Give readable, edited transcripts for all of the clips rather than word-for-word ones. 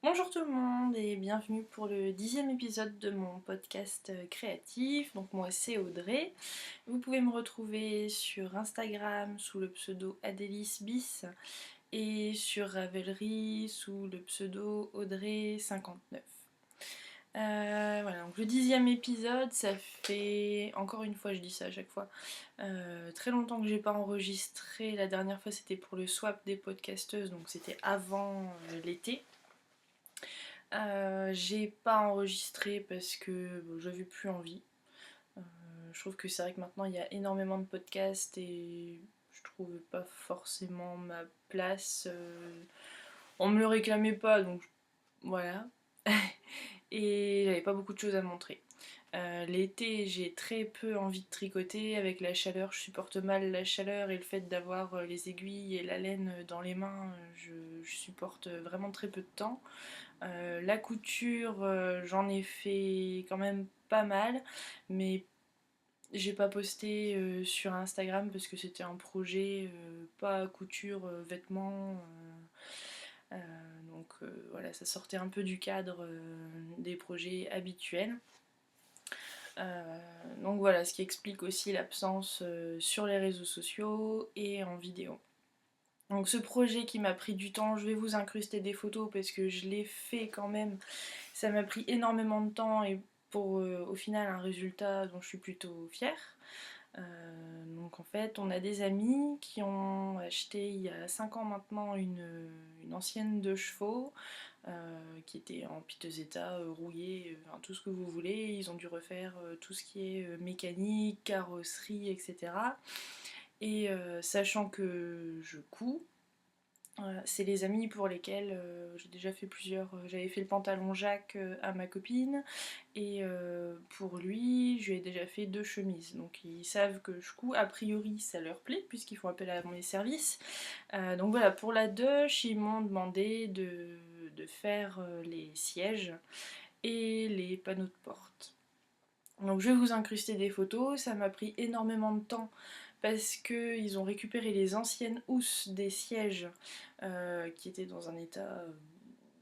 Bonjour tout le monde et bienvenue pour le 10e épisode de mon podcast créatif. Donc moi c'est Audrey. Vous pouvez me retrouver sur Instagram sous le pseudo AdélisBis et sur Ravelry sous le pseudo Audrey59. Voilà, donc le 10e épisode, ça fait, encore une fois je dis ça à chaque fois, très longtemps que j'ai pas enregistré. La dernière fois c'était pour le swap des podcasteuses, donc c'était avant l'été. J'ai pas enregistré parce que bon, j'avais plus envie. Euh, je trouve que c'est vrai que maintenant il y a énormément de podcasts et je trouvais pas forcément ma place. On me le réclamait pas donc voilà. Et j'avais pas beaucoup de choses à montrer. L'été, j'ai très peu envie de tricoter. Avec la chaleur, je supporte mal la chaleur et le fait d'avoir les aiguilles et la laine dans les mains, je supporte vraiment très peu de temps. La couture, j'en ai fait quand même pas mal, mais j'ai pas posté sur Instagram parce que c'était un projet pas couture, vêtements. Donc voilà, ça sortait un peu du cadre des projets habituels. Donc voilà, ce qui explique aussi l'absence sur les réseaux sociaux et en vidéo. Donc ce projet qui m'a pris du temps, je vais vous incruster des photos parce que je l'ai fait quand même. Ça m'a pris énormément de temps et pour au final un résultat dont je suis plutôt fière. Donc en fait on a des amis qui ont acheté il y a 5 ans maintenant une ancienne de chevaux qui était en piteux état, rouillée, enfin, tout ce que vous voulez. Ils ont dû refaire tout ce qui est mécanique, carrosserie, etc. Et sachant que je couds, voilà, c'est les amis pour lesquels j'ai déjà fait plusieurs. J'avais fait le pantalon Jacques à ma copine et pour lui, je lui ai déjà fait 2 chemises. Donc ils savent que je couds. A priori, ça leur plaît puisqu'ils font appel à mes services. Donc voilà, pour la doche, ils m'ont demandé de faire les sièges et les panneaux de porte. Donc je vais vous incruster des photos. Ça m'a pris énormément de temps parce qu'ils ont récupéré les anciennes housses des sièges qui étaient dans un état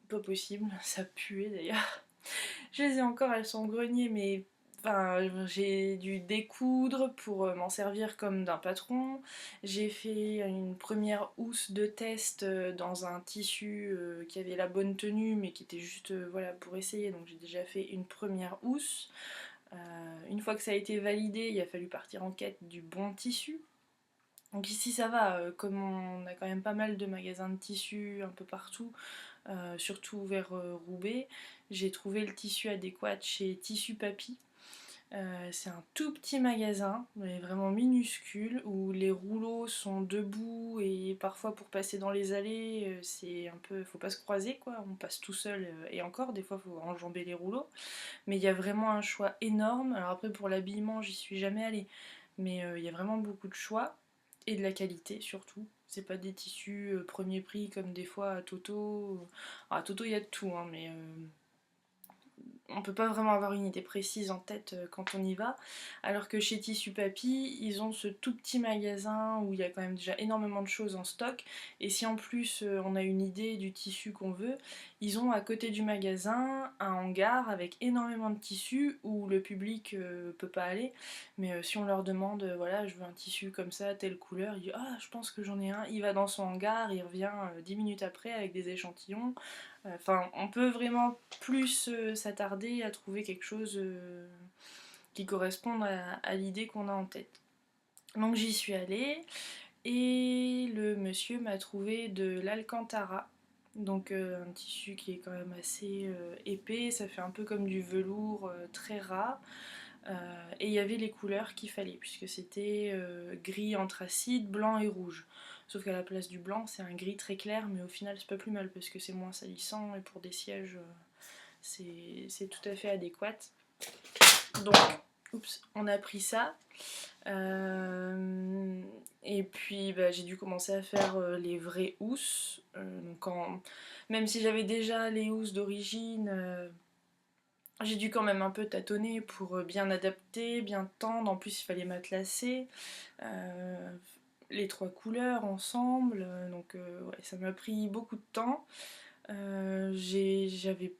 pas possible, ça puait d'ailleurs. Je les ai encore, elles sont au grenier, mais enfin, j'ai dû découdre pour m'en servir comme d'un patron. J'ai fait une première housse de test dans un tissu qui avait la bonne tenue, mais qui était juste voilà, pour essayer. Donc j'ai déjà fait une première housse. Une fois que ça a été validé, il a fallu partir en quête du bon tissu. Donc ici ça va, comme on a quand même pas mal de magasins de tissus un peu partout, surtout vers Roubaix, j'ai trouvé le tissu adéquat chez Tissu Papy. C'est un tout petit magasin, mais vraiment minuscule, où les rouleaux sont debout et parfois pour passer dans les allées, c'est un peu, faut pas se croiser quoi, on passe tout seul et encore des fois faut enjamber les rouleaux. Mais il y a vraiment un choix énorme. Alors après pour l'habillement j'y suis jamais allée, mais il y a vraiment beaucoup de choix et de la qualité surtout. C'est pas des tissus premier prix comme des fois à Toto. Alors, à Toto il y a de tout, hein, mais on peut pas vraiment avoir une idée précise en tête quand on y va. Alors que chez Tissu Papy, ils ont ce tout petit magasin où il y a quand même déjà énormément de choses en stock. Et si en plus on a une idée du tissu qu'on veut, ils ont à côté du magasin un hangar avec énormément de tissus où le public peut pas aller. Mais si on leur demande, voilà, je veux un tissu comme ça, telle couleur, il dit ah, je pense que j'en ai un. Il va dans son hangar, il revient 10 minutes après avec des échantillons. Enfin, on peut vraiment plus s'attarder à trouver quelque chose qui corresponde à l'idée qu'on a en tête. Donc j'y suis allée et le monsieur m'a trouvé de l'Alcantara. Donc un tissu qui est quand même assez épais, ça fait un peu comme du velours très ras. Et il y avait les couleurs qu'il fallait, puisque c'était gris anthracite, blanc et rouge. Sauf qu'à la place du blanc, c'est un gris très clair, mais au final, c'est pas plus mal parce que c'est moins salissant et pour des sièges, c'est tout à fait adéquat. Donc, oups, on a pris ça. Et puis, bah, j'ai dû commencer à faire les vraies housses. Même si j'avais déjà les housses d'origine, j'ai dû quand même un peu tâtonner pour bien adapter, bien tendre. En plus, il fallait matelasser les 3 couleurs ensemble. Donc, ouais, ça m'a pris beaucoup de temps. J'avais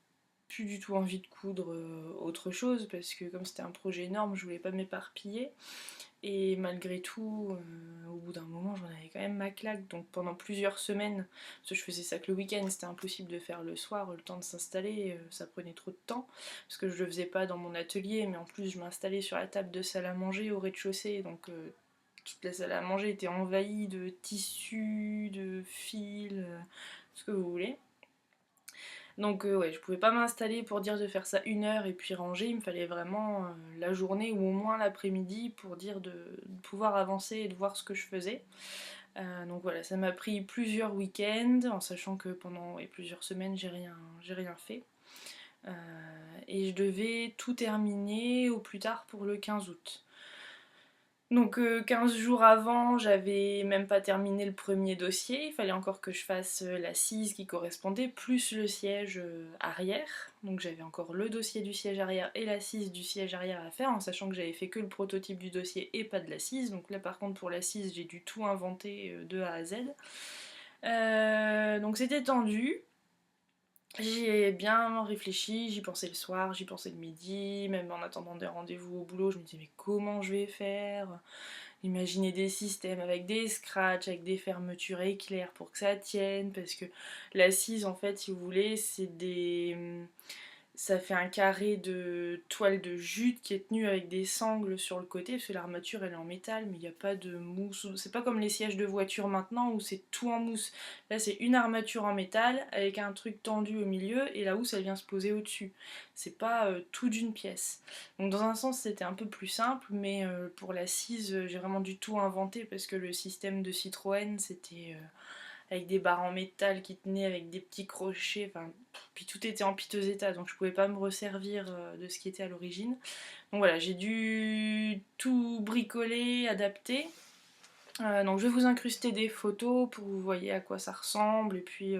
plus du tout envie de coudre autre chose parce que comme c'était un projet énorme, je voulais pas m'éparpiller. Et malgré tout, au bout d'un moment, j'en avais quand même ma claque. Donc pendant plusieurs semaines, parce que je faisais ça que le week-end, c'était impossible de faire le soir, le temps de s'installer, ça prenait trop de temps. Parce que je le faisais pas dans mon atelier, mais en plus je m'installais sur la table de salle à manger au rez-de-chaussée. Donc toute la salle à manger était envahie de tissus, de fils, ce que vous voulez. Donc ouais, je pouvais pas m'installer pour dire de faire ça 1 heure et puis ranger, il me fallait vraiment la journée ou au moins l'après-midi pour dire de pouvoir avancer et de voir ce que je faisais. Donc voilà, ça m'a pris plusieurs week-ends, en sachant que pendant plusieurs semaines j'ai rien fait. Et je devais tout terminer au plus tard pour le 15 août. Donc 15 jours avant, j'avais même pas terminé le premier dossier, il fallait encore que je fasse l'assise qui correspondait, plus le siège arrière. Donc j'avais encore le dossier du siège arrière et l'assise du siège arrière à faire, en sachant que j'avais fait que le prototype du dossier et pas de l'assise. Donc là par contre pour l'assise, j'ai dû tout inventer de A à Z. Donc c'était tendu. J'y ai bien réfléchi, j'y pensais le soir, j'y pensais le midi, même en attendant des rendez-vous au boulot, je me disais mais comment je vais faire? Imaginer des systèmes avec des scratchs, avec des fermetures éclairs pour que ça tienne, parce que l'assise en fait si vous voulez ça fait un carré de toile de jute qui est tenu avec des sangles sur le côté, parce que l'armature elle est en métal, mais il n'y a pas de mousse. C'est pas comme les sièges de voiture maintenant où c'est tout en mousse. Là c'est une armature en métal avec un truc tendu au milieu et la housse elle vient se poser au-dessus. C'est pas tout d'une pièce. Donc dans un sens c'était un peu plus simple, mais pour l'assise j'ai vraiment dû tout inventer parce que le système de Citroën c'était avec des barres en métal qui tenaient avec des petits crochets, enfin, puis tout était en piteux état, donc je pouvais pas me resservir de ce qui était à l'origine. Donc voilà, j'ai dû tout bricoler, adapter. Donc je vais vous incruster des photos pour que vous voyez à quoi ça ressemble et puis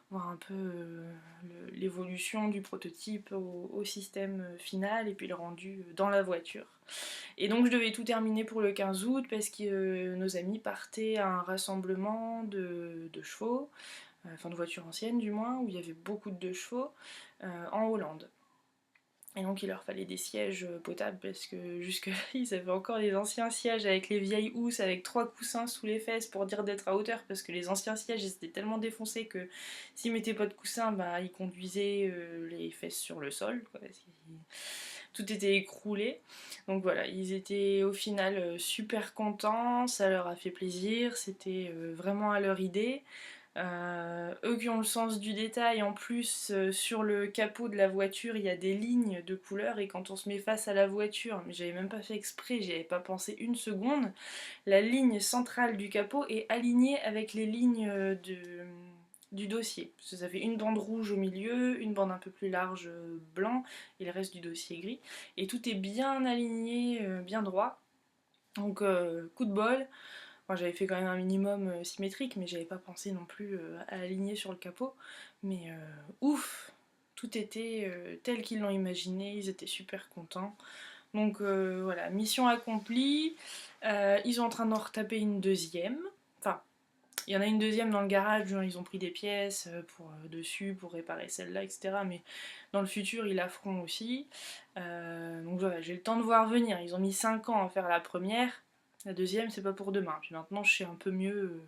voir un peu l'évolution du prototype au système final et puis le rendu dans la voiture. Et donc je devais tout terminer pour le 15 août parce que nos amis partaient à un rassemblement de chevaux, enfin de voitures anciennes du moins, où il y avait beaucoup de chevaux, en Hollande. Et donc il leur fallait des sièges potables parce que jusque-là ils avaient encore les anciens sièges avec les vieilles housses avec 3 coussins sous les fesses pour dire d'être à hauteur parce que les anciens sièges ils étaient tellement défoncés que s'ils mettaient pas de coussins bah ils conduisaient les fesses sur le sol quoi, tout était écroulé. Donc voilà, ils étaient au final super contents, ça leur a fait plaisir, c'était vraiment à leur idée. Eux qui ont le sens du détail, en plus sur le capot de la voiture il y a des lignes de couleurs et quand on se met face à la voiture, mais j'avais même pas fait exprès, j'y avais pas pensé une seconde, la ligne centrale du capot est alignée avec les lignes du dossier. Parce que ça fait une bande rouge au milieu, une bande un peu plus large blanc et le reste du dossier gris. Et tout est bien aligné, bien droit. Donc coup de bol. Enfin, j'avais fait quand même un minimum symétrique, mais j'avais pas pensé non plus à aligner sur le capot. Mais ouf, tout était tel qu'ils l'ont imaginé, ils étaient super contents. Donc voilà, mission accomplie. Ils sont en train d'en retaper une deuxième. Enfin, il y en a une deuxième dans le garage, ils ont pris des pièces dessus pour réparer celle-là, etc. Mais dans le futur, ils la feront aussi. Donc voilà, j'ai le temps de voir venir. Ils ont mis 5 ans à faire la première. La deuxième, c'est pas pour demain. Puis maintenant, je sais un peu mieux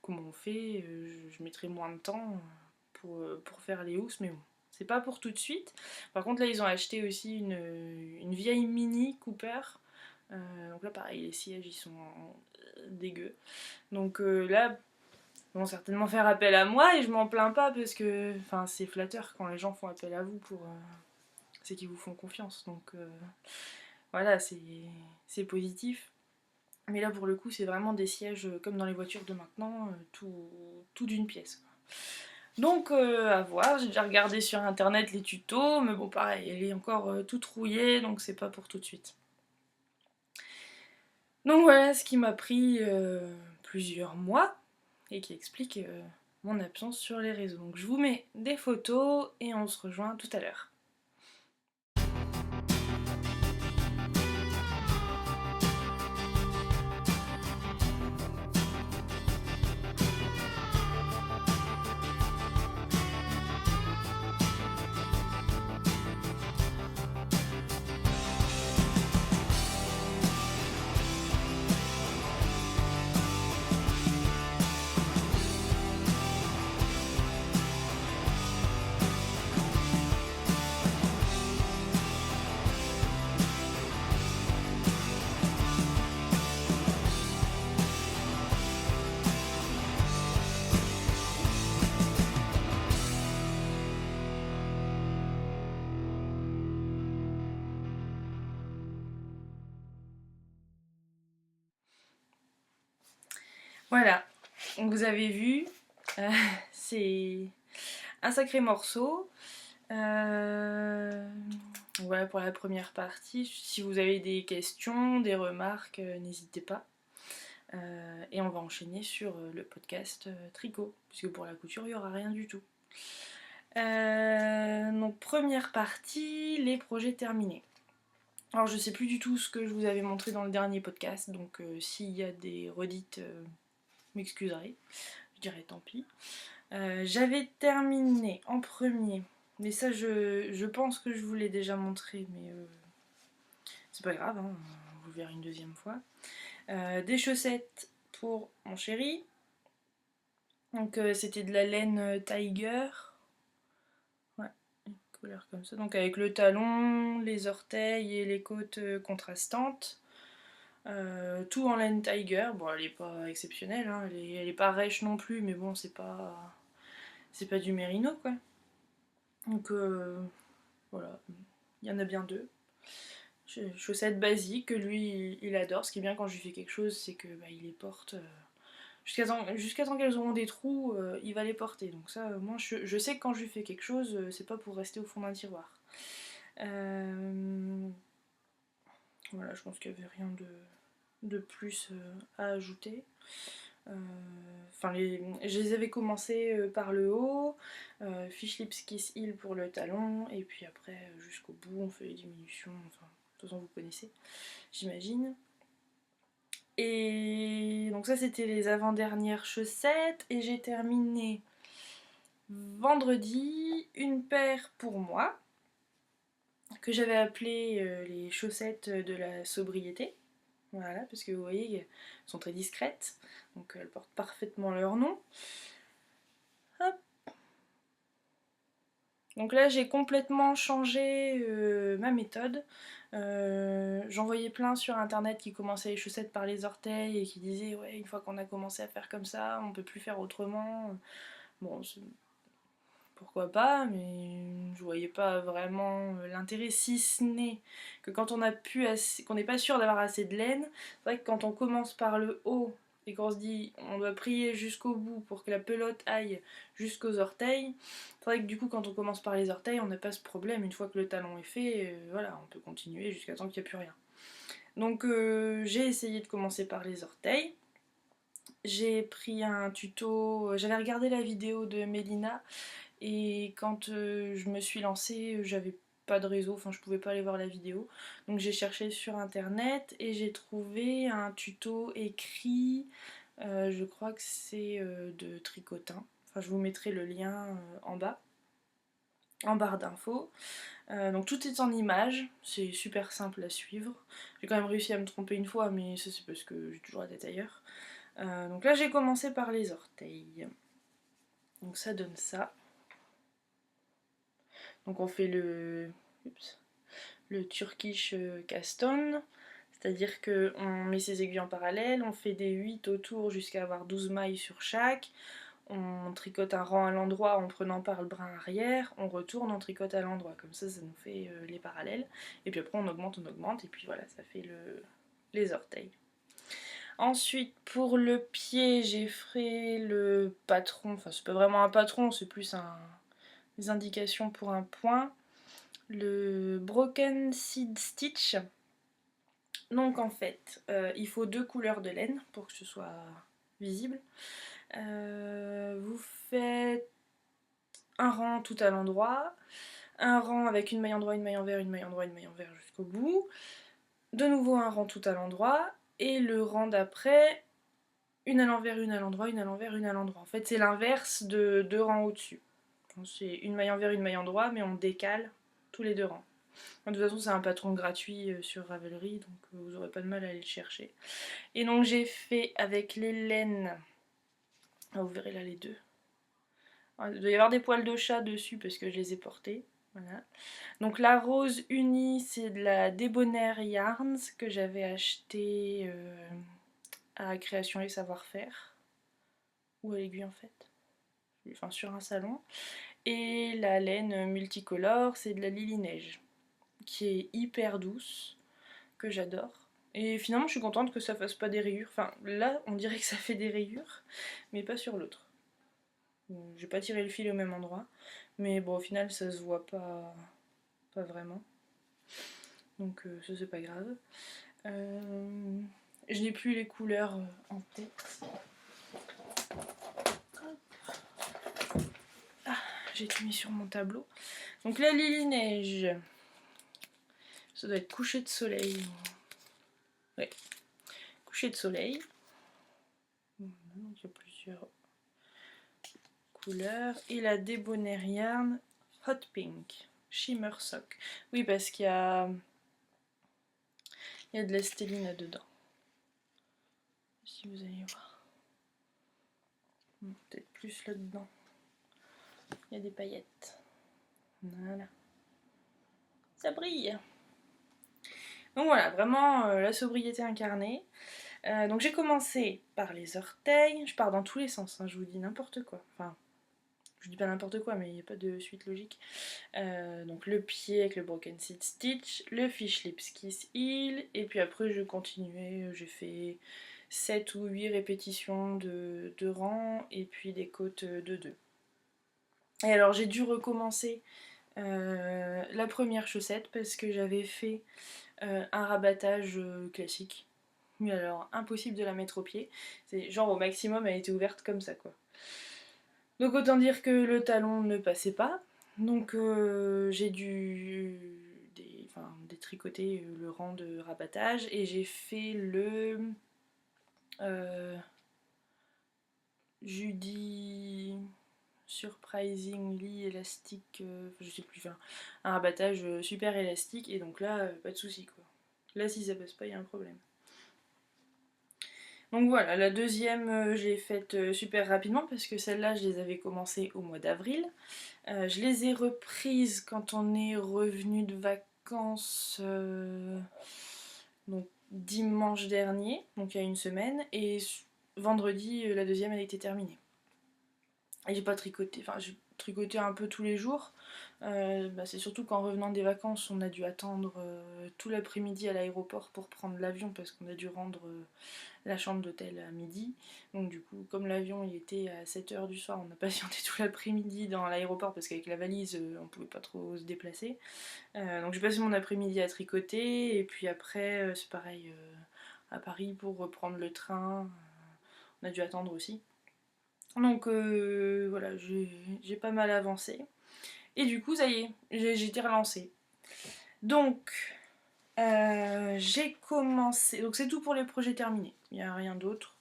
comment on fait. Je mettrai moins de temps pour faire les housses, mais bon. C'est pas pour tout de suite. Par contre, là, ils ont acheté aussi une vieille Mini Cooper. Donc là, pareil, les sièges, ils sont dégueux. Donc là, ils vont certainement faire appel à moi et je m'en plains pas parce que c'est flatteur quand les gens font appel à vous pour. C'est qu'ils vous font confiance. Donc voilà, c'est positif. Mais là pour le coup c'est vraiment des sièges comme dans les voitures de maintenant, tout d'une pièce. Donc à voir, j'ai déjà regardé sur internet les tutos, mais bon pareil, elle est encore toute rouillée, donc c'est pas pour tout de suite. Donc voilà ce qui m'a pris plusieurs mois et qui explique mon absence sur les réseaux. Donc je vous mets des photos et on se rejoint tout à l'heure. Voilà, donc vous avez vu, euh, c'est un sacré morceau. Voilà pour la première partie. Si vous avez des questions, des remarques, n'hésitez pas. Et on va enchaîner sur le podcast tricot, puisque pour la couture, il n'y aura rien du tout. Donc première partie, les projets terminés. Alors je sais plus du tout ce que je vous avais montré dans le dernier podcast, donc s'il y a des redites, m'excuserez, je dirais tant pis. J'avais terminé en premier, mais ça je pense que je vous l'ai déjà montré, mais c'est pas grave, hein, vous le verrez une deuxième fois. Des chaussettes pour mon chéri, donc c'était de la laine Tiger, ouais, une couleur comme ça, donc avec le talon, les orteils et les côtes contrastantes. Tout en laine Tiger, bon elle est pas exceptionnelle, hein, elle est pas rêche non plus, mais bon c'est pas du mérino quoi. Donc voilà, il y en a bien deux. Chaussettes basiques que lui il adore. Ce qui est bien quand je lui fais quelque chose, c'est que bah, il les porte jusqu'à temps qu'elles auront des trous, il va les porter. Donc ça, moi je sais que quand je lui fais quelque chose, c'est pas pour rester au fond d'un tiroir. Voilà, je pense qu'il n'y avait rien de plus à ajouter. Enfin, je les avais commencé par le haut, Fish Lips Kiss Heel pour le talon, et puis après jusqu'au bout on fait les diminutions, enfin de toute façon vous connaissez, j'imagine. Et donc ça c'était les avant-dernières chaussettes, et j'ai terminé vendredi une paire pour moi, que j'avais appelé les chaussettes de la sobriété. Voilà, parce que vous voyez, elles sont très discrètes, donc elles portent parfaitement leur nom. Hop. Donc là, j'ai complètement changé ma méthode. J'en voyais plein sur internet qui commençaient les chaussettes par les orteils et qui disaient ouais, une fois qu'on a commencé à faire comme ça, on peut plus faire autrement. Bon, pourquoi pas, mais je voyais pas vraiment l'intérêt, si ce n'est que quand on a pu qu'on n'est pas sûr d'avoir assez de laine, c'est vrai que quand on commence par le haut et qu'on se dit on doit prier jusqu'au bout pour que la pelote aille jusqu'aux orteils, c'est vrai que du coup quand on commence par les orteils on n'a pas ce problème, une fois que le talon est fait, voilà, on peut continuer jusqu'à temps qu'il n'y a plus rien. Donc j'ai essayé de commencer par les orteils. J'ai pris un tuto, j'avais regardé la vidéo de Mélina. Et quand je me suis lancée, j'avais pas de réseau, enfin je pouvais pas aller voir la vidéo. Donc j'ai cherché sur internet et j'ai trouvé un tuto écrit, je crois que c'est de Tricotin. Enfin je vous mettrai le lien en bas, en barre d'infos. Donc tout est en images, c'est super simple à suivre. J'ai quand même réussi à me tromper une fois, mais ça c'est parce que j'ai toujours la tête ailleurs. Donc là j'ai commencé par les orteils. Donc ça donne ça. Donc on fait le Turkish Caston, c'est-à-dire qu'on met ses aiguilles en parallèle, on fait des 8 autour jusqu'à avoir 12 mailles sur chaque, on tricote un rang à l'endroit en prenant par le brin arrière, on retourne, on tricote à l'endroit, comme ça nous fait les parallèles, et puis après on augmente, et puis voilà, ça fait les orteils. Ensuite, pour le pied, j'ai fait le patron, enfin c'est pas vraiment un patron, c'est plus des indications pour un point. Le Broken Seed Stitch. Donc en fait, il faut 2 couleurs de laine pour que ce soit visible. Vous faites un rang tout à l'endroit, un rang avec une maille en droit, une maille envers, une maille en droit, une maille envers jusqu'au bout. De nouveau un rang tout à l'endroit, et le rang d'après, une à l'envers, une à l'endroit, une à l'envers, une à l'endroit. En fait, c'est l'inverse de 2 rangs au-dessus. C'est une maille envers, une maille en droit, mais on décale tous les 2 rangs. De toute façon, c'est un patron gratuit sur Ravelry, donc vous n'aurez pas de mal à aller le chercher. Et donc j'ai fait avec les laines, vous verrez là les deux. Il doit y avoir des poils de chat dessus parce que je les ai portés. Voilà. Donc la rose unie, c'est de la Debonair Yarns que j'avais acheté à Création et Savoir-faire. Ou à l'Aiguille en fait. Enfin sur un salon. Et la laine multicolore, c'est de la Lily Neige, qui est hyper douce, que j'adore. Et finalement je suis contente que ça fasse pas des rayures. Enfin là on dirait que ça fait des rayures, mais pas sur l'autre. J'ai pas tiré le fil au même endroit, mais bon au final ça se voit pas vraiment. Donc ça c'est pas grave. Je n'ai plus les couleurs en tête. Ah, j'ai tout mis sur mon tableau. Donc la Lily Neige, ça doit être coucher de soleil. Ouais, coucher de soleil. Donc il y a plusieurs couleurs. Et la Debonair Yarn Hot Pink Shimmer Sock. Oui, parce il y a de la stéline dedans. Si vous allez voir. Peut-être plus là-dedans. Il y a des paillettes. Voilà. Ça brille. Donc voilà, vraiment la sobriété incarnée. Donc j'ai commencé par les orteils. Je pars dans tous les sens, hein, je vous dis n'importe quoi. Enfin, je dis pas n'importe quoi, mais il n'y a pas de suite logique. Donc le pied avec le Broken Seed Stitch, le Fish Lips Kiss Heel, et puis après je continuais, j'ai fait 7 ou 8 répétitions de rang, et puis des côtes de 2. Et alors j'ai dû recommencer la première chaussette parce que j'avais fait un rabattage classique. Mais alors impossible de la mettre au pied. C'est genre au maximum elle était ouverte comme ça quoi. Donc autant dire que le talon ne passait pas. Donc j'ai dû détricoter le rang de rabattage et j'ai fait le Judy Surprisingly élastique, je sais plus, enfin, un rabattage super élastique et donc là pas de souci quoi. Là si ça passe pas il y a un problème. Donc voilà, la deuxième je l'ai faite super rapidement parce que celle-là je les avais commencées au mois d'avril. Je les ai reprises quand on est revenu de vacances donc dimanche dernier, donc il y a une semaine, et vendredi la deuxième elle était terminée. Et j'ai pas tricoté, enfin j'ai tricoté un peu tous les jours. C'est surtout qu'en revenant des vacances on a dû attendre tout l'après-midi à l'aéroport pour prendre l'avion parce qu'on a dû rendre la chambre d'hôtel à midi. Donc du coup, comme l'avion il était à 7h du soir, on a patienté tout l'après-midi dans l'aéroport parce qu'avec la valise, on pouvait pas trop se déplacer. Donc j'ai passé mon après-midi à tricoter et puis après, c'est pareil à Paris pour reprendre le train. On a dû attendre aussi. Donc voilà, j'ai pas mal avancé. Et du coup, ça y est, j'ai été relancée. Donc, j'ai commencé. Donc, c'est tout pour les projets terminés. Il n'y a rien d'autre.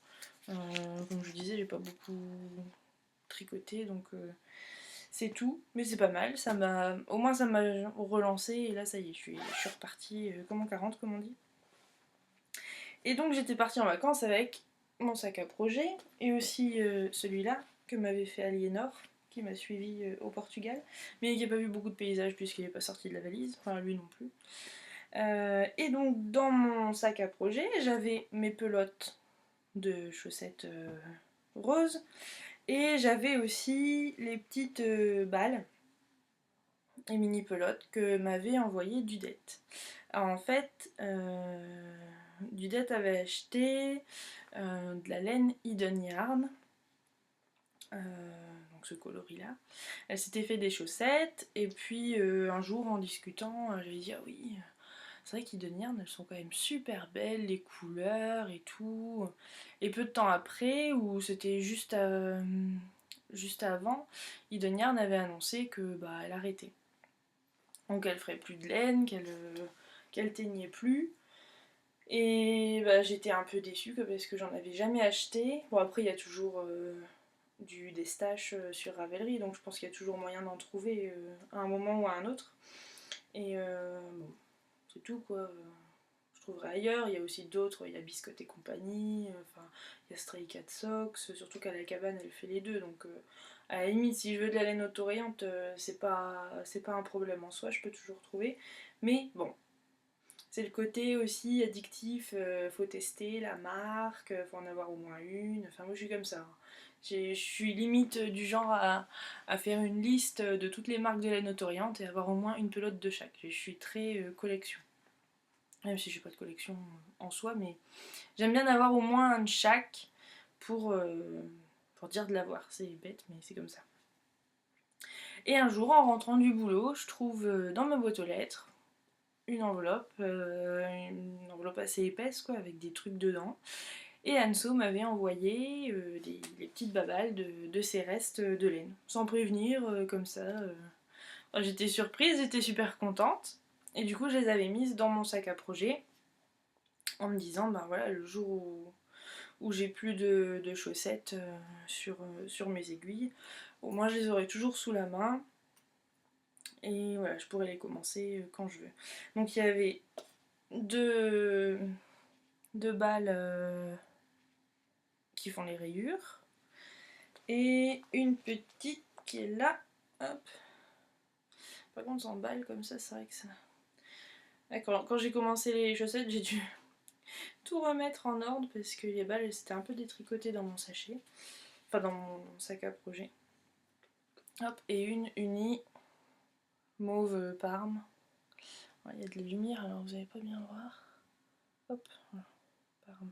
Comme je disais, j'ai pas beaucoup tricoté, donc c'est tout. Mais c'est pas mal. Au moins, ça m'a relancé. Et là, ça y est, je suis repartie comme en 40, comme on dit. Et donc, j'étais partie en vacances avec mon sac à projet et aussi celui-là que m'avait fait Aliénor, qui m'a suivi au Portugal, mais qui n'a pas vu beaucoup de paysages puisqu'il n'est pas sorti de la valise, enfin lui non plus. Et donc dans mon sac à projet, j'avais mes pelotes de chaussettes roses et j'avais aussi les petites balles et mini pelotes que m'avait envoyé Dudette. Alors, en fait, Dudette avait acheté de la laine Hidden Yarn. Donc ce coloris là. Elle s'était fait des chaussettes et puis un jour en discutant, j'avais dit ah oui, c'est vrai qu'Hidden Yarn elles sont quand même super belles, les couleurs et tout. Et peu de temps après, ou c'était juste avant, Hidden Yarn avait annoncé que bah elle arrêtait. Donc elle ferait plus de laine, qu'elle teignait plus. Et bah, j'étais un peu déçue parce que j'en avais jamais acheté. Bon après il y a toujours des stash sur Ravelry, donc je pense qu'il y a toujours moyen d'en trouver à un moment ou à un autre. Et bon, c'est tout quoi. Je trouverai ailleurs, il y a aussi d'autres, il y a Biscotte et compagnie, enfin il y a Stray Cat Socks, surtout qu'à la cabane elle fait les deux, donc à la limite si je veux de la laine autorayante, c'est pas un problème en soi, je peux toujours trouver. Mais bon, c'est le côté aussi addictif, faut tester la marque, faut en avoir au moins une, enfin moi je suis comme ça. Hein. Je suis limite du genre à faire une liste de toutes les marques de laine autorayante et avoir au moins une pelote de chaque. Je suis très collection. même si j'ai pas de collection en soi, mais j'aime bien avoir au moins un de chaque pour dire de l'avoir. C'est bête, mais c'est comme ça. Et un jour, en rentrant du boulot, je trouve dans ma boîte aux lettres une enveloppe assez épaisse, quoi, avec des trucs dedans. Et Anso m'avait envoyé les petites babales de ses restes de laine, sans prévenir, comme ça. J'étais surprise, j'étais super contente. Et du coup, je les avais mises dans mon sac à projet, en me disant, ben voilà, le jour où j'ai plus de chaussettes sur mes aiguilles, au moins je les aurai toujours sous la main. Et voilà, je pourrais les commencer quand je veux. Donc il y avait deux balles qui font les rayures. Et une petite qui est là. Hop. Par contre, en balles comme ça, c'est vrai que ça. D'accord, quand j'ai commencé les chaussettes, j'ai dû tout remettre en ordre parce que les balles, elles s'étaient un peu détricotées dans mon sachet. Enfin, dans mon sac à projet. Hop, et une unie mauve parme. Il y a de la lumière, alors vous n'allez pas bien le voir. Hop, voilà, parme.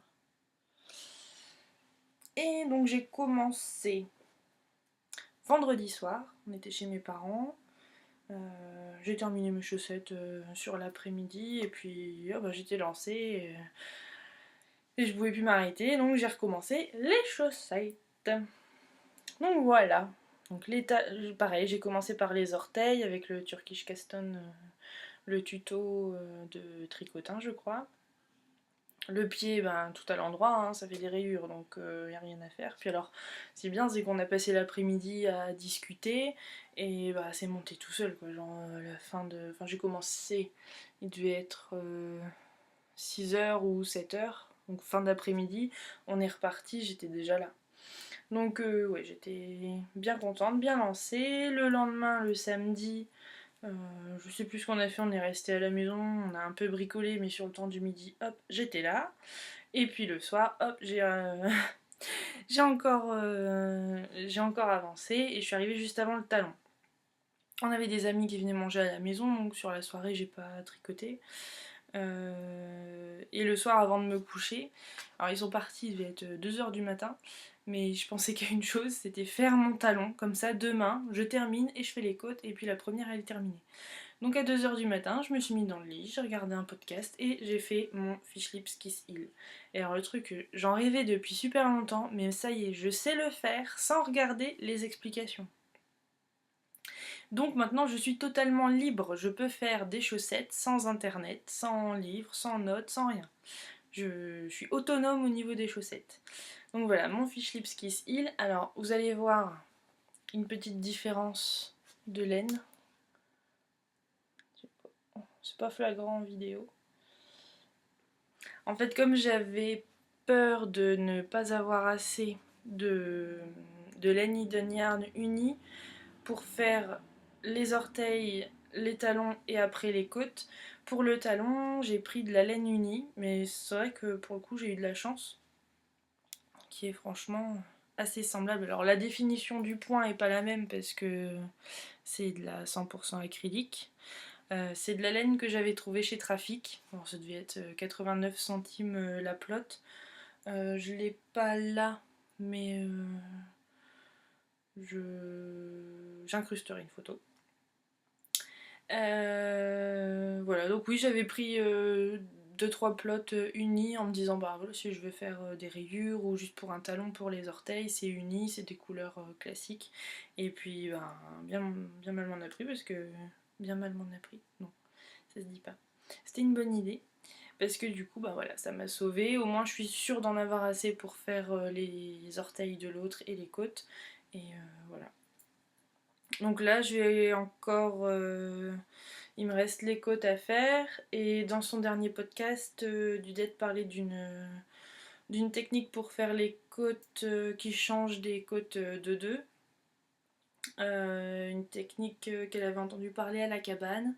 Et donc j'ai commencé vendredi soir, on était chez mes parents. J'ai terminé mes chaussettes sur l'après-midi et puis bah, j'étais lancée et je pouvais plus m'arrêter, donc j'ai recommencé les chaussettes. Donc voilà. Donc pareil, j'ai commencé par les orteils avec le Turkish Caston, le tuto de tricotin je crois. Le pied, ben, tout à l'endroit, hein, ça fait des rayures, donc il n'y a rien à faire. Puis alors, c'est bien, c'est qu'on a passé l'après-midi à discuter, et bah, c'est monté tout seul, quoi. Genre, la fin de... Enfin, j'ai commencé, il devait être 6h ou 7h, donc fin d'après-midi, on est reparti, j'étais déjà là. Donc, ouais, j'étais bien contente, bien lancée. Le lendemain, le samedi, je sais plus ce qu'on a fait, on est resté à la maison, on a un peu bricolé, mais sur le temps du midi, hop, j'étais là. Et puis le soir, hop, j'ai encore avancé et je suis arrivée juste avant le talon. On avait des amis qui venaient manger à la maison, donc sur la soirée, j'ai pas tricoté. Et le soir, avant de me coucher, alors ils sont partis, il devait être 2h du matin, mais je pensais qu'à une chose, c'était faire mon talon, comme ça demain, je termine et je fais les côtes, et puis la première elle est terminée. Donc à 2h du matin, je me suis mise dans le lit, j'ai regardé un podcast et j'ai fait mon Fish Lips Kiss Heal. Et alors le truc, j'en rêvais depuis super longtemps, mais ça y est, je sais le faire sans regarder les explications. Donc maintenant je suis totalement libre, je peux faire des chaussettes sans internet, sans livre, sans notes, sans rien. Je suis autonome au niveau des chaussettes. Donc voilà, mon Fish Lips Kiss Heal. Alors vous allez voir une petite différence de laine. C'est pas flagrant en vidéo. En fait, comme j'avais peur de ne pas avoir assez de laine Hidden Yarn unie pour faire les orteils, les talons et après les côtes, pour le talon, j'ai pris de la laine unie, mais c'est vrai que pour le coup, j'ai eu de la chance, qui est franchement assez semblable. Alors la définition du point est pas la même parce que c'est de la 100% acrylique. C'est de la laine que j'avais trouvée chez Trafic. Bon, ça devait être 89 centimes la plotte. Je l'ai pas là, mais j'incrusterai une photo. Voilà, donc oui, j'avais pris 2-3 plots unis en me disant bah voilà, si je veux faire des rayures ou juste pour un talon pour les orteils, c'est uni, c'est des couleurs classiques. Et puis ben, bien mal m'en a pris parce que. Bien mal m'en a pris, non, ça se dit pas. C'était une bonne idée. Parce que du coup, bah voilà, ça m'a sauvée. Au moins, je suis sûre d'en avoir assez pour faire les orteils de l'autre et les côtes. Et voilà. Donc là, je vais encore... il me reste les côtes à faire. Et dans son dernier podcast, Dudette parlait d'une technique pour faire les côtes qui changent des côtes de deux. Une technique qu'elle avait entendu parler à la cabane.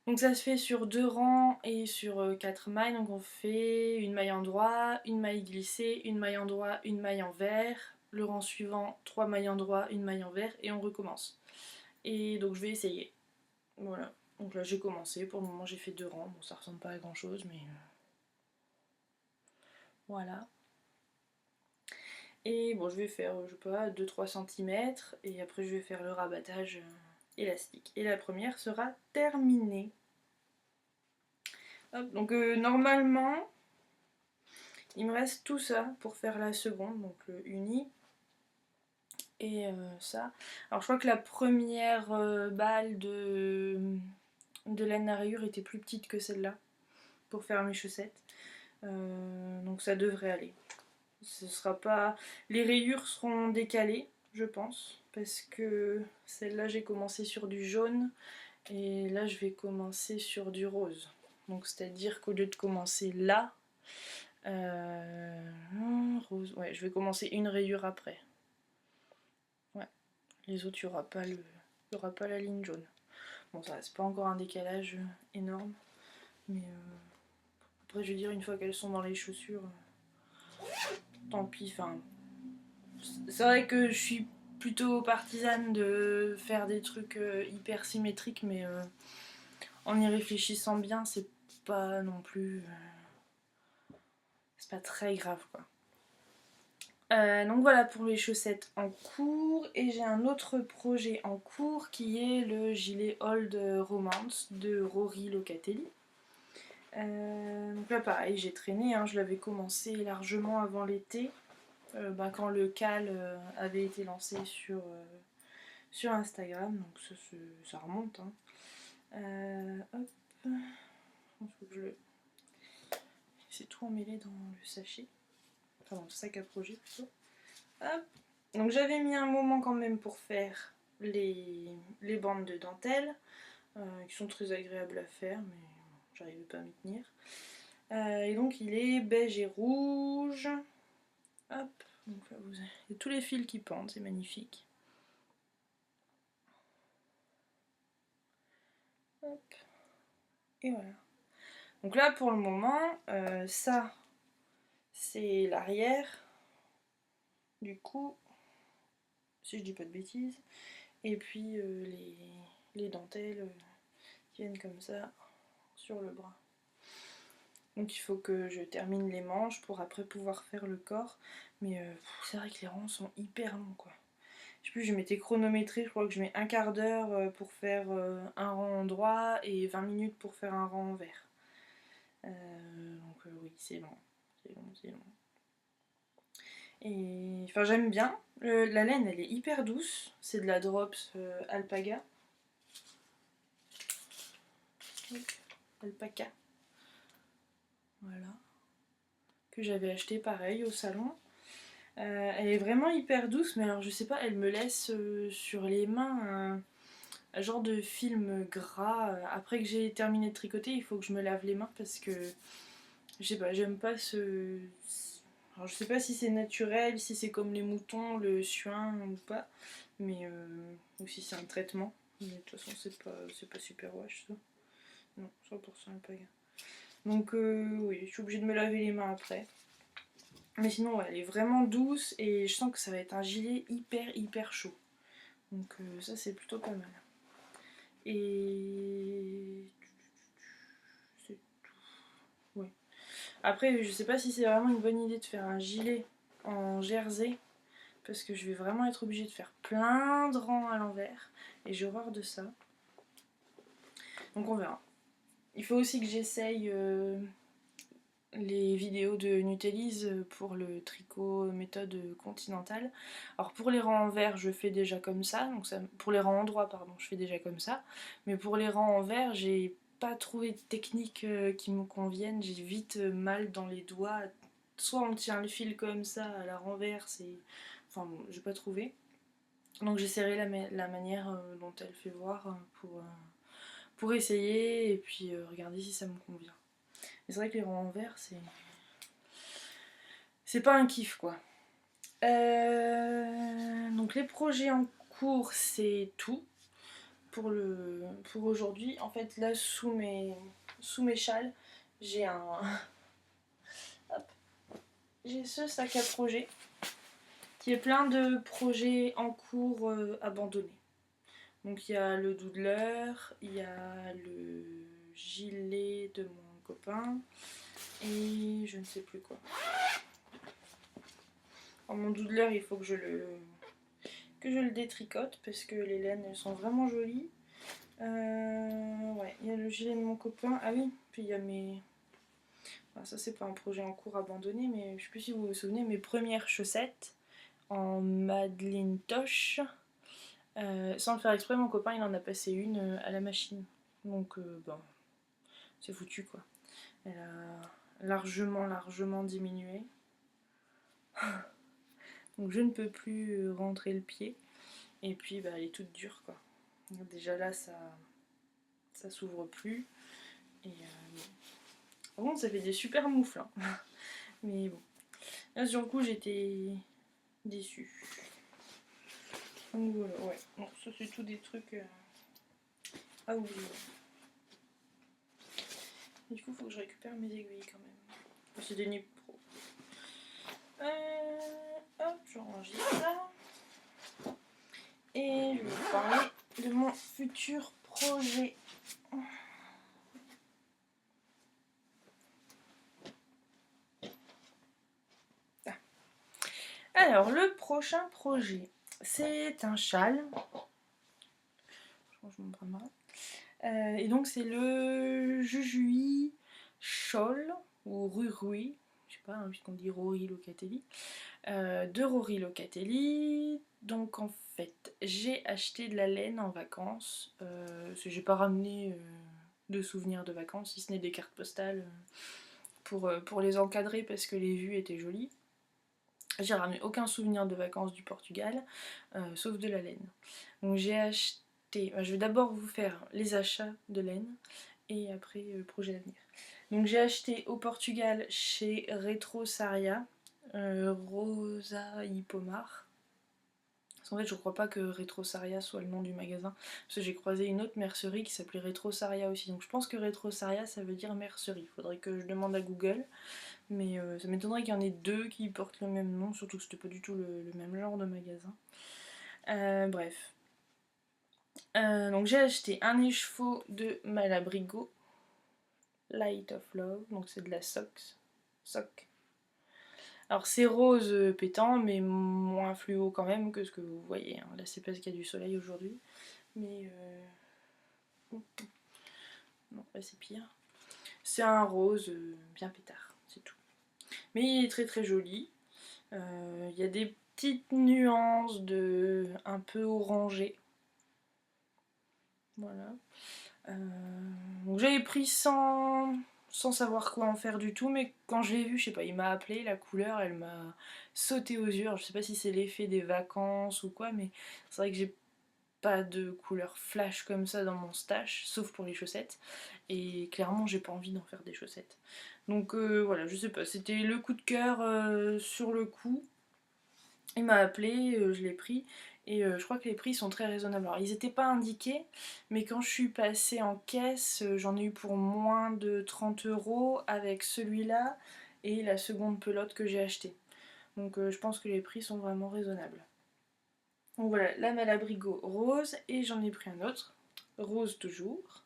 Donc ça se fait sur 2 rangs et sur 4 mailles. Donc on fait une maille en droit, une maille glissée, une maille en droit, une maille en vert. Le rang suivant, 3 mailles en droit, une maille en vert et on recommence. Et donc je vais essayer. Voilà. Donc là j'ai commencé, pour le moment j'ai fait 2 rangs, bon ça ressemble pas à grand chose mais voilà. Et bon je vais faire, je sais pas, 2-3 cm et après je vais faire le rabattage élastique. Et la première sera terminée. Hop, donc normalement il me reste tout ça pour faire la seconde, donc le uni. Et ça. Alors je crois que la première balle de laine à rayures était plus petite que celle-là pour faire mes chaussettes. Donc ça devrait aller. Ce sera pas. Les rayures seront décalées, je pense, parce que celle-là j'ai commencé sur du jaune et là je vais commencer sur du rose. Donc c'est-à-dire qu'au lieu de commencer là, rose, ouais, je vais commencer une rayure après. Ouais, les autres il y aura pas la ligne jaune. Bon ça c'est pas encore un décalage énorme, mais après je veux dire une fois qu'elles sont dans les chaussures, tant pis. Enfin, c'est vrai que je suis plutôt partisane de faire des trucs hyper symétriques, mais en y réfléchissant bien, c'est pas non plus. C'est pas très grave quoi. Donc voilà pour les chaussettes en cours. Et j'ai un autre projet en cours qui est le gilet Old Romance de Rory Locatelli. Donc là pareil, j'ai traîné, hein, je l'avais commencé largement avant l'été. Quand le cal avait été lancé sur Instagram, donc ça remonte. Hein. Hop, faut que je le... C'est tout emmêlé dans le sachet, enfin dans le sac à projet plutôt. Hop. Donc j'avais mis un moment quand même pour faire les bandes de dentelle, qui sont très agréables à faire, mais j'arrivais pas à m'y tenir. Et donc il est beige et rouge. Hop, donc là vous avez tous les fils qui pendent, c'est magnifique. Hop. Et voilà. Donc là pour le moment, ça c'est l'arrière. Du coup, si je dis pas de bêtises. Et puis les dentelles viennent comme ça sur le bras. Donc il faut que je termine les manches pour après pouvoir faire le corps. Mais c'est vrai que les rangs sont hyper longs quoi. Je sais plus, je m'étais chronométré, je crois que je mets un quart d'heure pour faire un rang en droit et 20 minutes pour faire un rang envers. Donc oui, c'est long. C'est long, c'est long. Et enfin j'aime bien. La laine elle est hyper douce. C'est de la Drops Alpaga. Alpaca. Voilà. Que j'avais acheté pareil au salon. Elle est vraiment hyper douce, mais alors je sais pas, elle me laisse sur les mains un genre de film gras. Après que j'ai terminé de tricoter, il faut que je me lave les mains parce que je sais pas, j'aime pas ce. Alors je sais pas si c'est naturel, si c'est comme les moutons, le suin ou pas, mais ou si c'est un traitement. Mais de toute façon c'est pas super wash ça. Non, 100% alpaga. Donc oui, je suis obligée de me laver les mains après. Mais sinon ouais, elle est vraiment douce et je sens que ça va être un gilet hyper chaud. Donc ça c'est plutôt pas mal. Et c'est tout. Ouais. Après je sais pas si c'est vraiment une bonne idée de faire un gilet en jersey parce que je vais vraiment être obligée de faire plein de rangs à l'envers et j'ai horreur de ça. Donc on verra. Il faut aussi que j'essaye les vidéos de Nutellise pour le tricot méthode continentale. Alors pour les rangs en vert je fais déjà comme ça, donc ça, pour les rangs en droit pardon je fais déjà comme ça, mais pour les rangs en vert j'ai pas trouvé de technique qui me convienne, j'ai vite mal dans les doigts, soit on tient le fil comme ça à la renverse et enfin bon j'ai pas trouvé, donc j'essaierai la manière dont elle fait voir pour essayer et puis regarder si ça me convient. Mais c'est vrai que les rangs en vert c'est pas un kiff quoi. Donc les projets en cours c'est tout pour aujourd'hui. En fait là sous mes châles j'ai hop, j'ai ce sac à projet qui est plein de projets en cours abandonnés. Donc il y a le doodler, il y a le gilet de mon copain et je ne sais plus quoi. Alors, mon doodler, il faut que je le détricote parce que les laines elles sont vraiment jolies. Ouais, il y a le gilet de mon copain. Ah oui, puis il y a mes... Enfin, ça c'est pas un projet en cours abandonné, mais je sais plus si vous vous souvenez, mes premières chaussettes en Madeleine Toche. Sans le faire exprès, mon copain il en a passé une à la machine. Donc bon, c'est foutu quoi. Elle a largement diminué. Donc je ne peux plus rentrer le pied. Et puis bah, elle est toute dure quoi. Donc, déjà là ça s'ouvre plus. Et bon. Par contre ça fait des super moufles. Hein. Mais bon. Là sur le coup j'étais déçue. Donc voilà, ouais. Bon, ça c'est tout des trucs à oublier. Et du coup faut que je récupère mes aiguilles quand même. C'est des nippes pro. Hop, j'enregistre ça. Et je vais vous parler de mon futur projet. Alors, le prochain projet, c'est un châle. Je change mon bras. Et donc, c'est le Jujui Shawl, ou Rurui, je sais pas, hein, puisqu'on dit Rory Locatelli, de Rory Locatelli. Donc, en fait, j'ai acheté de la laine en vacances. Parce que j'ai pas ramené de souvenirs de vacances, si ce n'est des cartes postales pour les encadrer parce que les vues étaient jolies. J'ai ramené aucun souvenir de vacances du Portugal, sauf de la laine. Donc j'ai acheté, je vais d'abord vous faire les achats de laine et après le projet d'avenir. Donc j'ai acheté au Portugal chez Retro Saria, Rosa Hippomar. En fait, je crois pas que Retro Saria soit le nom du magasin, parce que j'ai croisé une autre mercerie qui s'appelait Retro Saria aussi. Donc je pense que Retro Saria ça veut dire mercerie. Il faudrait que je demande à Google. Mais ça m'étonnerait qu'il y en ait deux qui portent le même nom, surtout que c'était pas du tout le même genre de magasin. Bref. Donc j'ai acheté un écheveau de Malabrigo, Light of Love, donc c'est de la sock. Alors c'est rose pétant, mais moins fluo quand même que ce que vous voyez. Hein. Là c'est parce qu'il y a du soleil aujourd'hui. Mais non, là c'est pire. C'est un rose bien pétard, c'est tout. Mais il est très très joli. Il y a des petites nuances de un peu orangé. Voilà. Donc j'avais pris sans savoir quoi en faire du tout, mais quand je l'ai vu, je sais pas, il m'a appelé, la couleur, elle m'a sauté aux yeux. Alors, je sais pas si c'est l'effet des vacances ou quoi, mais c'est vrai que j'ai pas de couleur flash comme ça dans mon stash, sauf pour les chaussettes. Et clairement, j'ai pas envie d'en faire des chaussettes. Donc voilà, je sais pas, c'était le coup de cœur sur le coup. Il m'a appelé, je l'ai pris et je crois que les prix sont très raisonnables. Alors ils n'étaient pas indiqués, mais quand je suis passée en caisse, j'en ai eu pour moins de 30 € avec celui-là et la seconde pelote que j'ai achetée. Donc je pense que les prix sont vraiment raisonnables. Donc voilà, la Malabrigo rose et j'en ai pris un autre, rose toujours.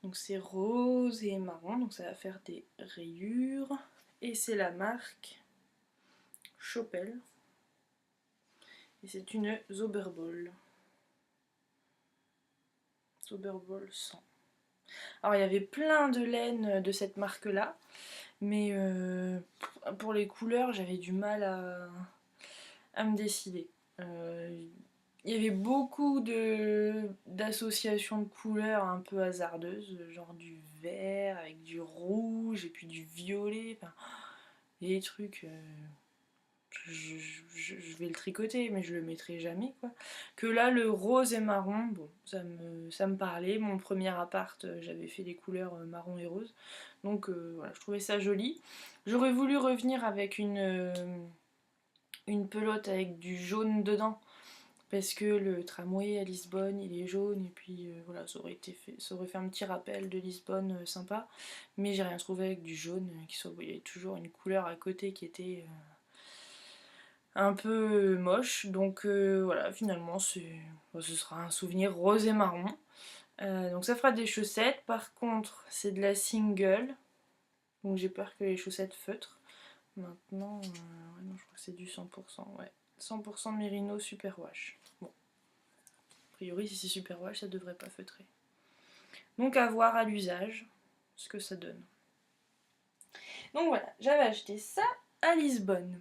Donc c'est rose et marron, donc ça va faire des rayures. Et c'est la marque Chopel. Et c'est une Zauberball. Zauberball 100. Alors il y avait plein de laine de cette marque là, mais pour les couleurs j'avais du mal à me décider. Il y avait beaucoup d'associations de couleurs un peu hasardeuses, genre du vert avec du rouge et puis du violet, enfin, des trucs... je vais le tricoter, mais je le mettrai jamais quoi. Que là, le rose et marron, bon, ça me parlait. Mon premier appart, j'avais fait des couleurs marron et rose, donc voilà, je trouvais ça joli. J'aurais voulu revenir avec une pelote avec du jaune dedans, parce que le tramway à Lisbonne, il est jaune, et puis voilà, ça aurait fait un petit rappel de Lisbonne sympa, mais j'ai rien trouvé avec du jaune, il y avait toujours une couleur à côté qui était un peu moche. Donc voilà, finalement ce sera un souvenir rose et marron. Donc ça fera des chaussettes. Par contre c'est de la single, donc j'ai peur que les chaussettes feutrent. Maintenant, ouais, non, je crois que c'est du 100%, ouais. 100% Merino Superwash. Bon, a priori si c'est Superwash ça devrait pas feutrer. Donc à voir à l'usage ce que ça donne. Donc voilà, j'avais acheté ça à Lisbonne.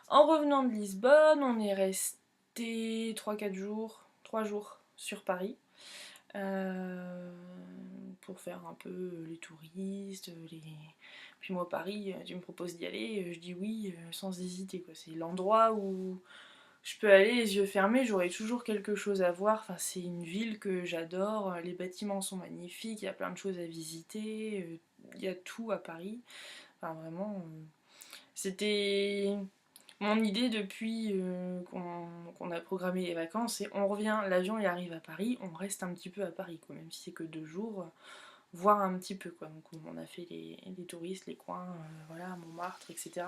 En revenant de Lisbonne, on est resté 3-4 jours, 3 jours sur Paris. Pour faire un peu les touristes, puis moi Paris, tu me proposes d'y aller, je dis oui sans hésiter quoi. C'est l'endroit où je peux aller les yeux fermés, j'aurai toujours quelque chose à voir. Enfin, c'est une ville que j'adore, les bâtiments sont magnifiques, il y a plein de choses à visiter, il y a tout à Paris. Enfin vraiment, c'était mon idée depuis qu'on a programmé les vacances, c'est on revient, l'avion il arrive à Paris, on reste un petit peu à Paris quoi, même si c'est que 2 jours, voir un petit peu quoi. Donc on a fait les touristes, les coins, voilà, Montmartre, etc.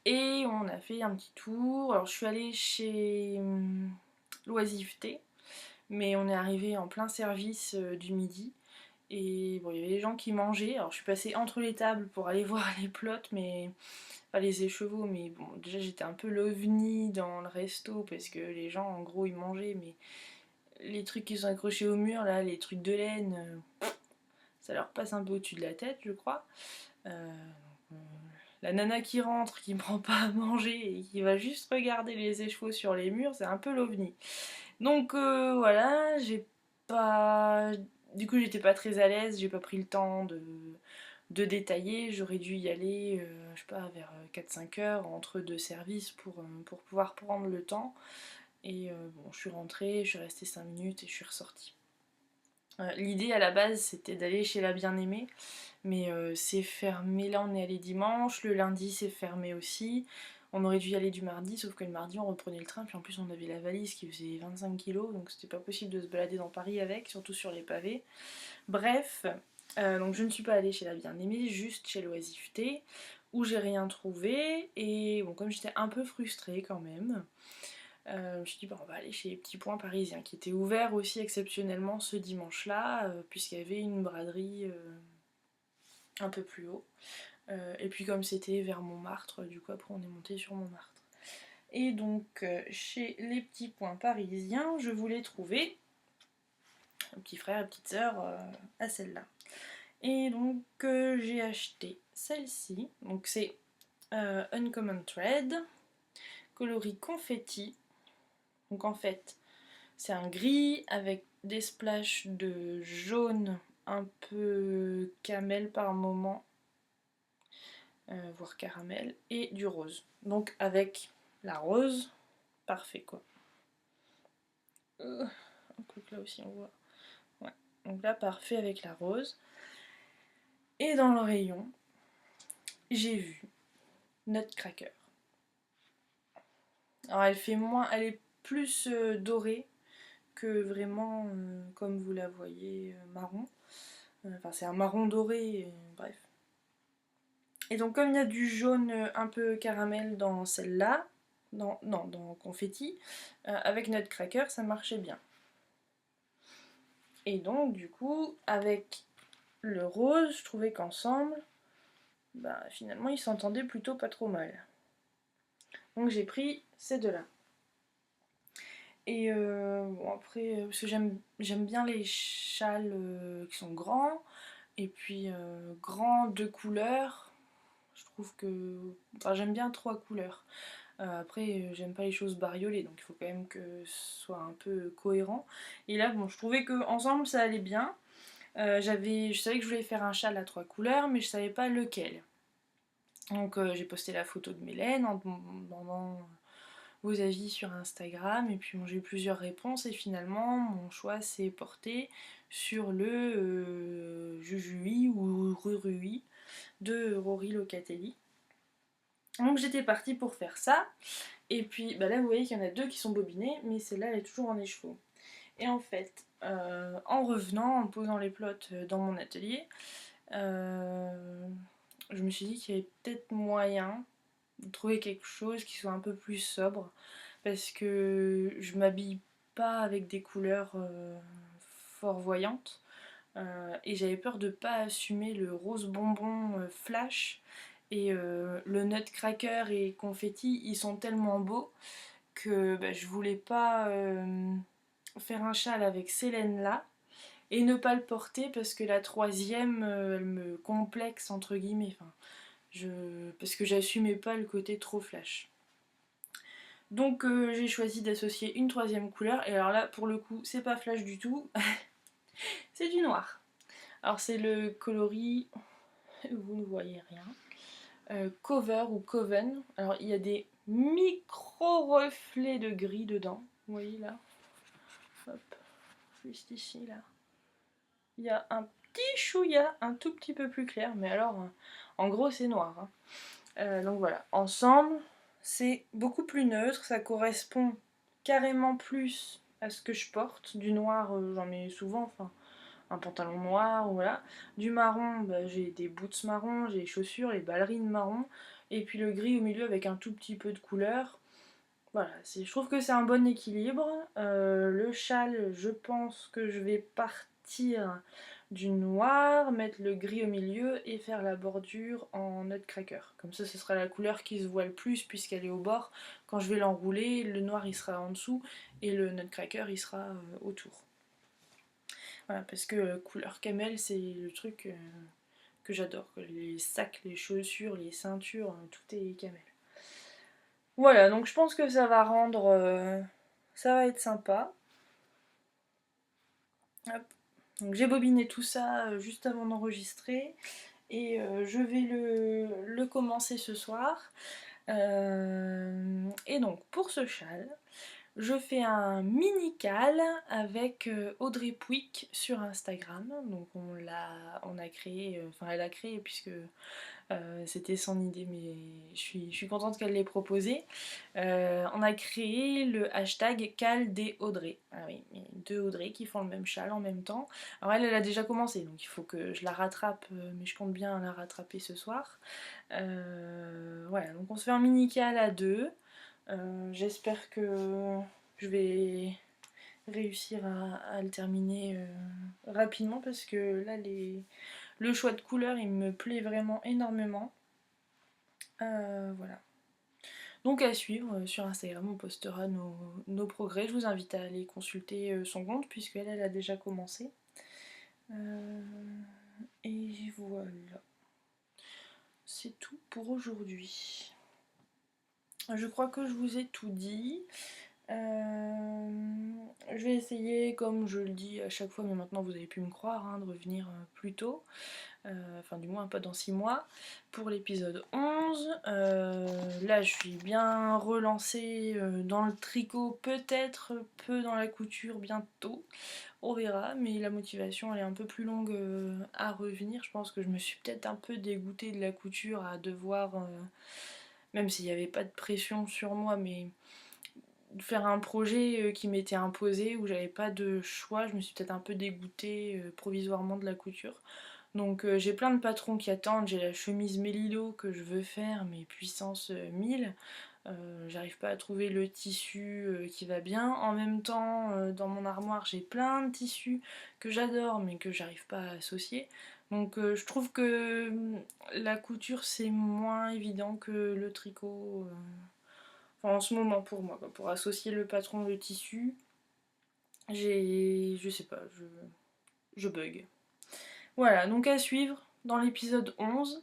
Et on a fait un petit tour. Alors je suis allée chez Loisiveté, mais on est arrivé en plein service du midi. Et bon, il y avait des gens qui mangeaient. Alors je suis passée entre les tables pour aller voir les plots, mais pas les écheveaux. Mais bon, déjà j'étais un peu l'ovni dans le resto parce que les gens en gros ils mangeaient, mais les trucs qui sont accrochés au mur là, les trucs de laine, ça leur passe un peu au-dessus de la tête, je crois. Euh, la nana qui rentre, qui ne prend pas à manger et qui va juste regarder les écheveaux sur les murs, c'est un peu l'ovni. Donc voilà, j'ai pas. Du coup, j'étais pas très à l'aise, j'ai pas pris le temps de détailler. J'aurais dû y aller, je sais pas, vers 4-5 heures entre 2 services pour pouvoir prendre le temps. Et bon, je suis rentrée, je suis restée 5 minutes et je suis ressortie. L'idée à la base c'était d'aller chez la bien-aimée, mais c'est fermé. Là on est allé dimanche, le lundi c'est fermé aussi. On aurait dû y aller du mardi, sauf que le mardi on reprenait le train, puis en plus on avait la valise qui faisait 25 kilos, donc c'était pas possible de se balader dans Paris avec, surtout sur les pavés. Bref, donc je ne suis pas allée chez la bien-aimée, juste chez l'Oisiveté, où j'ai rien trouvé, et bon comme j'étais un peu frustrée quand même, je me suis dit, bon, on va aller chez les petits points parisiens, qui étaient ouverts aussi exceptionnellement ce dimanche-là, puisqu'il y avait une braderie un peu plus haut. Et puis comme c'était vers Montmartre, du coup après on est monté sur Montmartre. Et donc chez les petits points parisiens, je voulais trouver un petit frère et petite sœur à celle-là. Et donc j'ai acheté celle-ci, donc c'est Uncommon Thread, coloris confetti. Donc en fait, c'est un gris avec des splashes de jaune un peu camel par moment, voire caramel, et du rose. Donc avec la rose, parfait quoi. Donc là aussi on voit. Ouais. Donc là parfait avec la rose. Et dans le rayon, j'ai vu Nutcracker. Alors elle est plus dorée que vraiment comme vous la voyez marron. Enfin c'est un marron doré, bref. Et donc comme il y a du jaune un peu caramel dans celle-là, dans confetti, avec Nutcracker ça marchait bien. Et donc du coup avec le rose, je trouvais qu'ensemble, bah, finalement ils s'entendaient plutôt pas trop mal. Donc j'ai pris ces deux-là. Et bon après, parce que j'aime bien les châles qui sont grands, et puis grands de couleurs. Je trouve que. Enfin, j'aime bien 3 couleurs. Après, j'aime pas les choses bariolées, donc il faut quand même que ce soit un peu cohérent. Et là, bon, je trouvais que ensemble ça allait bien. Je savais que je voulais faire un châle à 3 couleurs, mais je savais pas lequel. Donc j'ai posté la photo de Mélène en demandant vos avis sur Instagram, et puis bon, j'ai eu plusieurs réponses, et finalement mon choix s'est porté sur le Jujui ou Rurui de Rory Locatelli. Donc j'étais partie pour faire ça, et puis bah là vous voyez qu'il y en a 2 qui sont bobinés, mais celle-là elle est toujours en écheveau. Et en fait, en revenant, en posant les plots dans mon atelier, je me suis dit qu'il y avait peut-être moyen trouver quelque chose qui soit un peu plus sobre parce que je m'habille pas avec des couleurs fort voyantes et j'avais peur de pas assumer le rose bonbon flash et le nutcracker et confetti, ils sont tellement beaux que bah, je voulais pas faire un châle avec ces laines là et ne pas le porter parce que la troisième elle me complexe entre guillemets, enfin, parce que j'assumais pas le côté trop flash. Donc j'ai choisi d'associer une troisième couleur et alors là pour le coup c'est pas flash du tout, c'est du noir. Alors c'est le coloris, vous ne voyez rien, Cover ou Coven. Alors il y a des micro reflets de gris dedans, vous voyez là, hop, juste ici là. Il y a un petit chouïa, un tout petit peu plus clair, mais alors en gros c'est noir. Hein. Donc voilà, ensemble c'est beaucoup plus neutre, ça correspond carrément plus à ce que je porte. Du noir j'en mets souvent, enfin un pantalon noir, voilà. Du marron, bah, j'ai des boots marron, j'ai les chaussures, les ballerines marron, et puis le gris au milieu avec un tout petit peu de couleur. Voilà, je trouve que c'est un bon équilibre. Le châle, je pense que je vais partir du noir, mettre le gris au milieu et faire la bordure en nutcracker. Comme ça, ce sera la couleur qui se voit le plus puisqu'elle est au bord. Quand je vais l'enrouler, le noir il sera en dessous et le nutcracker il sera autour. Voilà, parce que couleur camel, c'est le truc que j'adore. Les sacs, les chaussures, les ceintures, tout est camel. Voilà, donc je pense que ça va rendre... ça va être sympa. Hop. Donc j'ai bobiné tout ça juste avant d'enregistrer. Et je vais le commencer ce soir. Et donc pour ce châle, je fais un mini cal avec Audrey Pouic sur Instagram. Donc on a créé, enfin elle a créé puisque c'était son idée, mais je suis contente qu'elle l'ait proposé. On a créé le hashtag cal des Audrey. Ah oui, il y a deux Audrey qui font le même châle en même temps. Alors elle a déjà commencé, donc il faut que je la rattrape, mais je compte bien la rattraper ce soir. Voilà, donc on se fait un mini cal à deux. J'espère que je vais réussir à le terminer rapidement parce que là le choix de couleurs il me plaît vraiment énormément. Voilà. Donc à suivre sur Instagram, on postera nos progrès. Je vous invite à aller consulter son compte puisqu'elle elle a déjà commencé. Et voilà. C'est tout pour aujourd'hui. Je crois que je vous ai tout dit. Je vais essayer, comme je le dis à chaque fois, mais maintenant vous avez pu me croire, hein, de revenir plus tôt. Enfin du moins pas dans 6 mois, pour l'épisode 11. Là je suis bien relancée dans le tricot, peut-être peu dans la couture bientôt, on verra, mais la motivation elle est un peu plus longue à revenir. Je pense que je me suis peut-être un peu dégoûtée de la couture à devoir, même s'il n'y avait pas de pression sur moi, mais faire un projet qui m'était imposé, où j'avais pas de choix, je me suis peut-être un peu dégoûtée provisoirement de la couture. Donc j'ai plein de patrons qui attendent, j'ai la chemise Mélilo que je veux faire, mais puissance 1000. J'arrive pas à trouver le tissu qui va bien. En même temps, dans mon armoire, j'ai plein de tissus que j'adore, mais que j'arrive pas à associer. Donc je trouve que la couture c'est moins évident que le tricot. Enfin, en ce moment pour moi, quoi. Pour associer le patron le tissu, je sais pas, je bug. Voilà, donc à suivre dans l'épisode 11.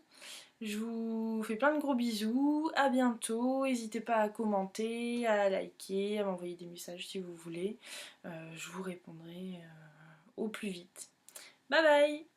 Je vous fais plein de gros bisous, à bientôt, n'hésitez pas à commenter, à liker, à m'envoyer des messages si vous voulez. Je vous répondrai au plus vite. Bye bye!